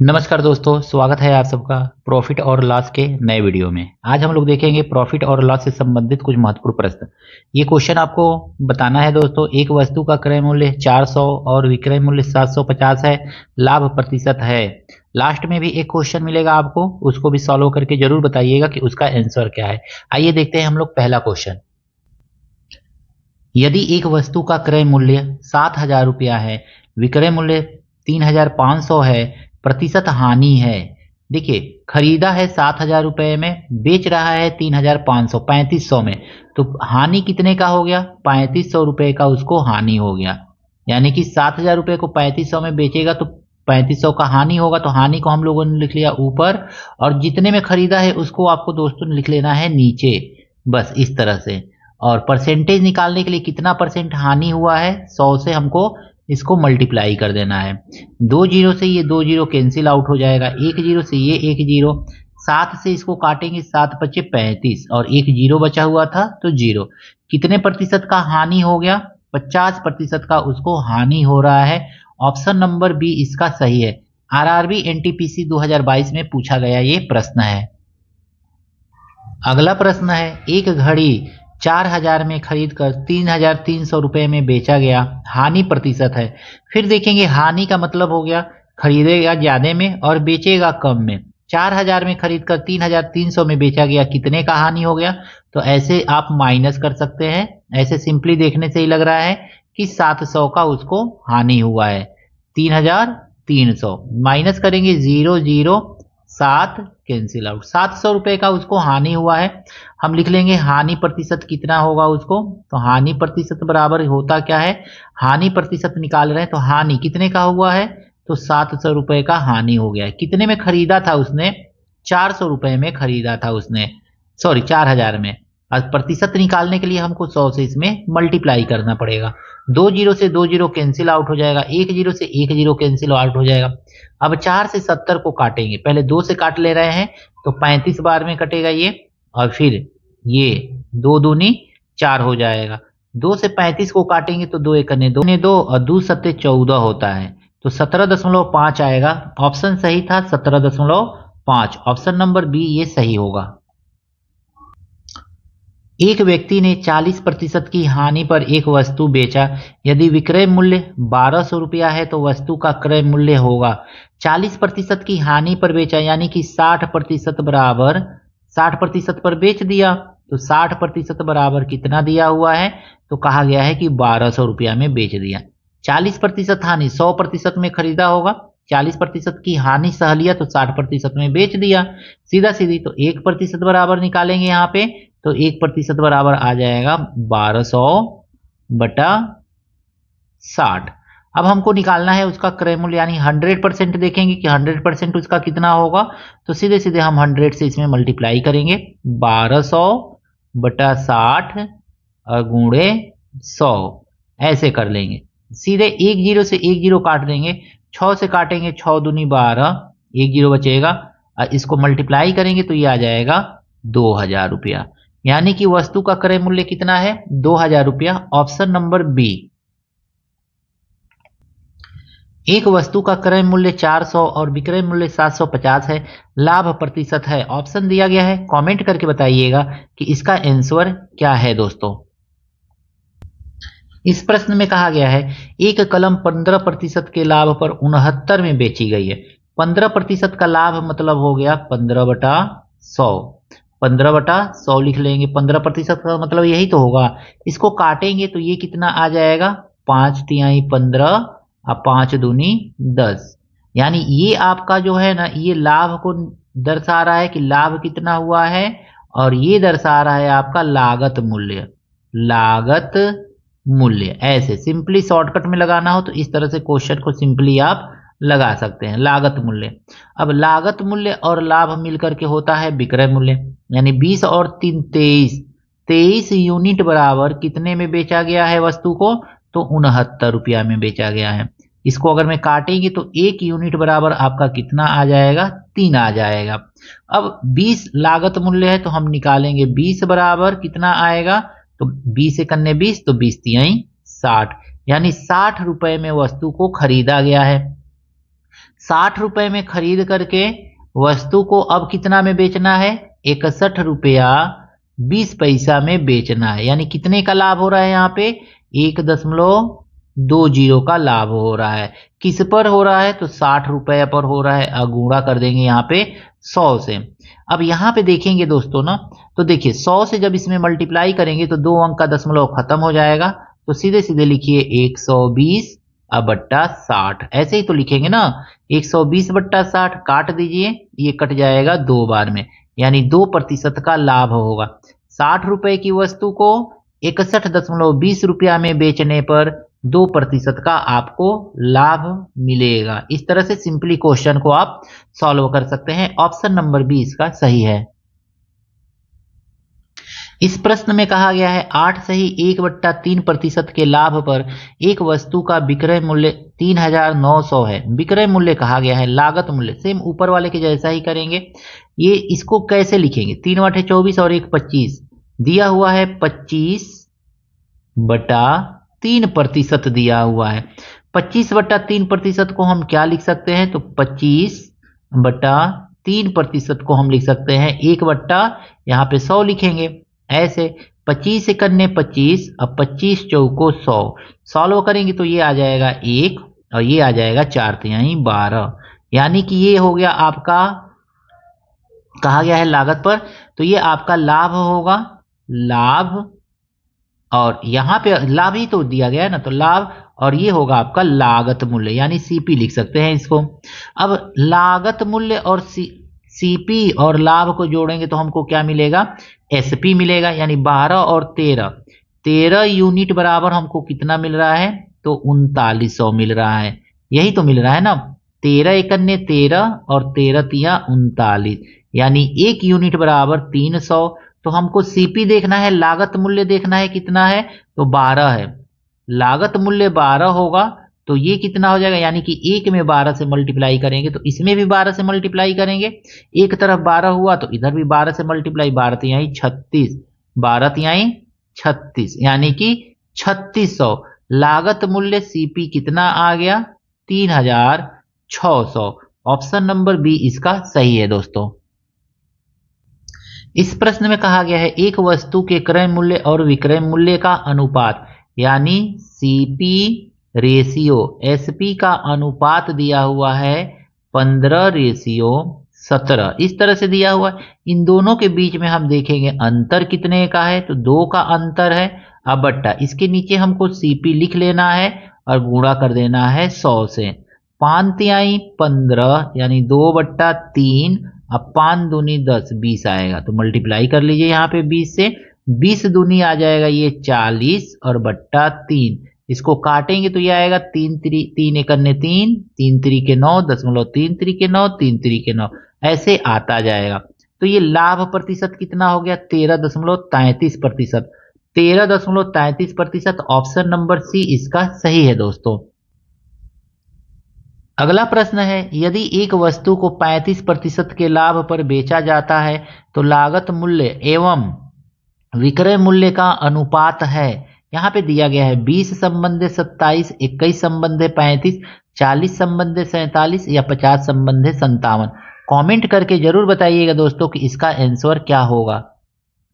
नमस्कार दोस्तों, स्वागत है आप सबका प्रॉफिट और लॉस के नए वीडियो में। आज हम लोग देखेंगे प्रॉफिट और लॉस से संबंधित कुछ महत्वपूर्ण प्रश्न। ये क्वेश्चन आपको बताना है दोस्तों, एक वस्तु का क्रय मूल्य 400 और विक्रय मूल्य 750 है, लाभ प्रतिशत है। लास्ट में भी एक क्वेश्चन मिलेगा आपको, उसको भी सॉल्व करके जरूर बताइएगा कि उसका आंसर क्या है। आइए देखते हैं हम लोग पहला क्वेश्चन। यदि एक वस्तु का क्रय मूल्य 7,000 रुपया है, विक्रय मूल्य 3,500 है, प्रतिशत हानि है। देखिए, खरीदा है 7,000 रुपये में, बेच रहा है 3,500 3500 में, तो हानि कितने का हो गया? 3500 रुपये का उसको हानि हो गया। यानी कि 7,000 रुपये को 3500 में बेचेगा तो 3500 का हानि होगा, तो हानि को हम लोगों ने लिख लिया ऊपर, और जितने में खरीदा है उसको आपको दोस्तों लिख लेना है नीचे, बस इस तरह से। और परसेंटेज निकालने के लिए कितना परसेंट हानि हुआ है, 100 से हमको इसको मल्टीप्लाई कर देना है। 2 जीरो से ये 2 जीरो कैंसिल आउट हो जाएगा, 1 जीरो से ये 1 जीरो, 7 से इसको काटेंगे, 7 पचे 35 और 1 जीरो बचा हुआ था तो जीरो। कितने प्रतिशत का हानि हो गया? 50% का उसको हानि हो रहा है। ऑप्शन नंबर बी इसका सही है। आरआरबी एनटीपीसी 2022 में पूछा गया ये प्रश्न है। अगला प्रश्न है, एक घड़ी 4,000 में खरीद कर 3,300 रुपये में बेचा गया, हानि प्रतिशत है। फिर देखेंगे, हानि का मतलब हो गया खरीदेगा ज्यादा में और बेचेगा कम में। 4,000 में खरीद कर 3,300 में बेचा गया, कितने का हानि हो गया? तो ऐसे आप माइनस कर सकते हैं। ऐसे सिंपली देखने से ही लग रहा है कि 700 का उसको हानि हुआ है। 3,300 माइनस करेंगे, 0 0 7 कैंसिल आउट, 700 रुपये का उसको हानि हुआ है। हम लिख लेंगे हानि प्रतिशत कितना होगा उसको। तो हानि प्रतिशत बराबर होता क्या है, हानि प्रतिशत निकाल रहे हैं तो हानि कितने का हुआ है? तो 700 रुपये का हानि हो गया है। कितने में खरीदा था उसने? 400 रुपये में खरीदा था उसने, सॉरी 4,000 में। और प्रतिशत निकालने के लिए हमको 100 से इसमें मल्टीप्लाई करना पड़ेगा। 2 जीरो से 2 जीरो कैंसिल आउट हो जाएगा, 1 जीरो से 1 जीरो कैंसिल आउट हो जाएगा। अब 4 से 70 को काटेंगे, पहले 2 से काट ले रहे हैं तो 35 बार में कटेगा ये, और फिर ये 2 दूनी 4 हो जाएगा। 2 से 35 को काटेंगे तो 2 एकने 2 ने 2 और 2 सत्ते 14 होता है, तो 17.5 आएगा। ऑप्शन सही था 17.5। ऑप्शन नंबर बी ये सही होगा। एक व्यक्ति ने 40% की हानि पर एक वस्तु बेचा, यदि विक्रय मूल्य 1200 रुपया है तो वस्तु का क्रय मूल्य होगा। 40% की हानि पर बेचा यानी कि 60% बराबर 60% पर बेच दिया, तो 60% बराबर कितना दिया हुआ है? तो कहा गया है कि 1200 रुपया में बेच दिया। 40% हानि, 100% में खरीदा होगा, 40% की हानि सह लिया तो 60% में बेच दिया, सीधा सीधी। तो 1% बराबर निकालेंगे यहाँ पे, तो 1% बराबर आ जाएगा 1200 बटा 60। अब हमको निकालना है उसका क्रय मूल्य, यानी 100% देखेंगे कि 100% उसका कितना होगा। तो सीधे सीधे हम 100 से इसमें मल्टीप्लाई करेंगे, 1200 बटा 60 और गुणे 100, ऐसे कर लेंगे। सीधे 1 जीरो से 1 जीरो काट देंगे, 6 से काटेंगे, 6 दूनी 12, 1 जीरो बचेगा, और इसको मल्टीप्लाई करेंगे तो ये आ जाएगा 2,000 रुपया। यानी कि वस्तु का क्रय मूल्य कितना है? 2,000 रुपया। Option number B. एक वस्तु का क्रय मूल्य 400 और विक्रय मूल्य 750 है, लाभ प्रतिशत है। ऑप्शन दिया गया है, कमेंट करके बताइएगा कि इसका आंसर क्या है दोस्तों। इस प्रश्न में कहा गया है, एक कलम 15% के लाभ पर 69 में बेची गई है। 15% का लाभ मतलब हो गया 15/100, 15/100 लिख लेंगे। 15% का मतलब यही तो होगा। इसको काटेंगे तो ये कितना आ जाएगा? 5 तिहाई 15 और 5 दूनी 10। यानी ये आपका जो है ना, ये लाभ को दर्शा रहा है कि लाभ कितना हुआ है, और ये दर्शा रहा है आपका लागत मूल्य। लागत मूल्य, ऐसे सिंपली शॉर्टकट में लगाना हो तो इस तरह से क्वेश्चन को सिंपली आप लगा सकते हैं, लागत मूल्य। अब लागत मूल्य और लाभ मिलकर के होता है विक्रय मूल्य, यानी 20 और 3 23, 23 यूनिट बराबर कितने में बेचा गया है वस्तु को? तो 69 रुपया में बेचा गया है। इसको अगर मैं काटेंगे तो 1 यूनिट बराबर आपका कितना आ जाएगा? 3 आ जाएगा। अब 20 लागत मूल्य है तो हम निकालेंगे 20 बराबर कितना आएगा? तो 20 एकन्ने 20, तो 20 तिहाई 60, यानी 60 रुपए में वस्तु को खरीदा गया है। 60 रुपए में खरीद करके वस्तु को अब कितना में बेचना है, 61 रुपया 20 पैसा में बेचना है। यानी कितने का लाभ हो रहा है, यहाँ पे 1.20 का लाभ हो रहा है। किस पर हो रहा है, तो 60 रुपया पर हो रहा है। गुणा कर देंगे यहाँ पे 100 से। अब यहाँ पे देखेंगे दोस्तों ना, तो देखिए 100 से जब इसमें मल्टीप्लाई करेंगे तो 2 अंक का दशमलव खत्म हो जाएगा। तो सीधे सीधे लिखिए 120 बट्टा 60, ऐसे ही तो लिखेंगे ना, 120 बट्टा 60 काट दीजिए, ये कट जाएगा 2 बार में, यानी 2% का लाभ होगा। 60 रुपए की वस्तु को 61.20 रुपया में बेचने पर 2% का आपको लाभ मिलेगा। इस तरह से सिंपली क्वेश्चन को आप सॉल्व कर सकते हैं। ऑप्शन नंबर बी इसका सही है। इस प्रश्न में कहा गया है 8 सही 1/3% के लाभ पर एक वस्तु का विक्रय मूल्य 3900 है। विक्रय मूल्य कहा गया है, लागत मूल्य सेम ऊपर वाले के जैसा ही करेंगे। ये इसको कैसे लिखेंगे, 3 बटे 24 और 1 25 दिया हुआ है, 25/3% दिया हुआ है। 25/3% को हम क्या लिख सकते हैं, तो 25/3% को हम लिख सकते हैं 1 यहाँ पे 100 लिखेंगे। ऐसे 25 से करने 25, अब 25 चौको 100 सॉल्व करेंगे तो ये आ जाएगा 1 और ये आ जाएगा 4 तिहाई 12, यानी कि ये हो गया आपका, कहा गया है लागत पर, तो ये आपका लाभ होगा, लाभ, और यहाँ पे लाभ ही तो दिया गया है ना, तो लाभ, और ये होगा आपका लागत मूल्य, यानी सीपी लिख सकते हैं इसको। अब लागत मूल्य और सीपी और लाभ को जोड़ेंगे तो हमको क्या मिलेगा, एसपी मिलेगा, यानी 12 और 13 यूनिट बराबर हमको कितना मिल रहा है, तो 3900 मिल रहा है। यही तो मिल रहा है ना, 13 एकन्ने 13 और 13 तिया 39, यानी 1 यूनिट बराबर 300। तो हमको सीपी देखना है, लागत मूल्य देखना है कितना है, तो 12 है। लागत मूल्य 12 होगा तो ये कितना हो जाएगा, यानी कि 1 में 12 से मल्टीप्लाई करेंगे तो इसमें भी 12 से मल्टीप्लाई करेंगे। एक तरफ 12 हुआ तो इधर भी 12 से मल्टीप्लाई, 12 तिहाई 36, 12 तिहाई 36, यानी कि 3600। लागत मूल्य सीपी कितना आ गया, 3600। ऑप्शन नंबर बी इसका सही है दोस्तों। इस प्रश्न में कहा गया है एक वस्तु के क्रय मूल्य और विक्रय मूल्य का अनुपात, यानी सीपी रेशियो एसपी का अनुपात दिया हुआ है 15:17, इस तरह से दिया हुआ है। इन दोनों के बीच में हम देखेंगे अंतर कितने का है, तो 2 का अंतर है। अब बट्टा इसके नीचे हमको सीपी लिख लेना है और गुणा कर देना है 100 से। 5 तिहाई 15, यानी 2/3, अब 5 दूनी 10, 20 आएगा, तो मल्टीप्लाई कर लीजिए यहाँ पे 20 से, 20 दूनी आ जाएगा ये 40 और बट्टा 3, इसको काटेंगे तो ये आएगा 3 एकन्ने 3, 3 त्रिके 9, 3 त्रिके 9, 3 त्रिके 9, ऐसे आता जाएगा। तो ये लाभ प्रतिशत कितना हो गया, 13.33%। 13.33%, ऑप्शन नंबर सी इसका सही है दोस्तों। अगला प्रश्न है यदि एक वस्तु को 35% के लाभ पर बेचा जाता है तो लागत मूल्य एवं विक्रय मूल्य का अनुपात है। यहाँ पे दिया गया है 20 संबंधे 27, 21 संबंधे 35, 40 संबंधे 47 या 50 संबंधे 57। कमेंट करके जरूर बताइएगा दोस्तों कि इसका आंसर क्या होगा।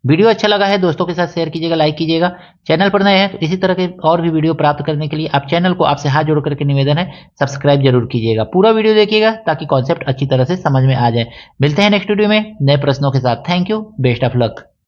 वीडियो अच्छा लगा है दोस्तों के साथ शेयर कीजिएगा, लाइक कीजिएगा। चैनल पर नए हैं तो इसी तरह के और भी वीडियो प्राप्त करने के लिए आप चैनल को आपसे हाथ जोड़ करके निवेदन है सब्सक्राइब जरूर कीजिएगा। पूरा वीडियो देखिएगा ताकि कॉन्सेप्ट अच्छी तरह से समझ में आ जाए। मिलते हैं नेक्स्ट वीडियो में नए प्रश्नों के साथ। Thank you, best of luck.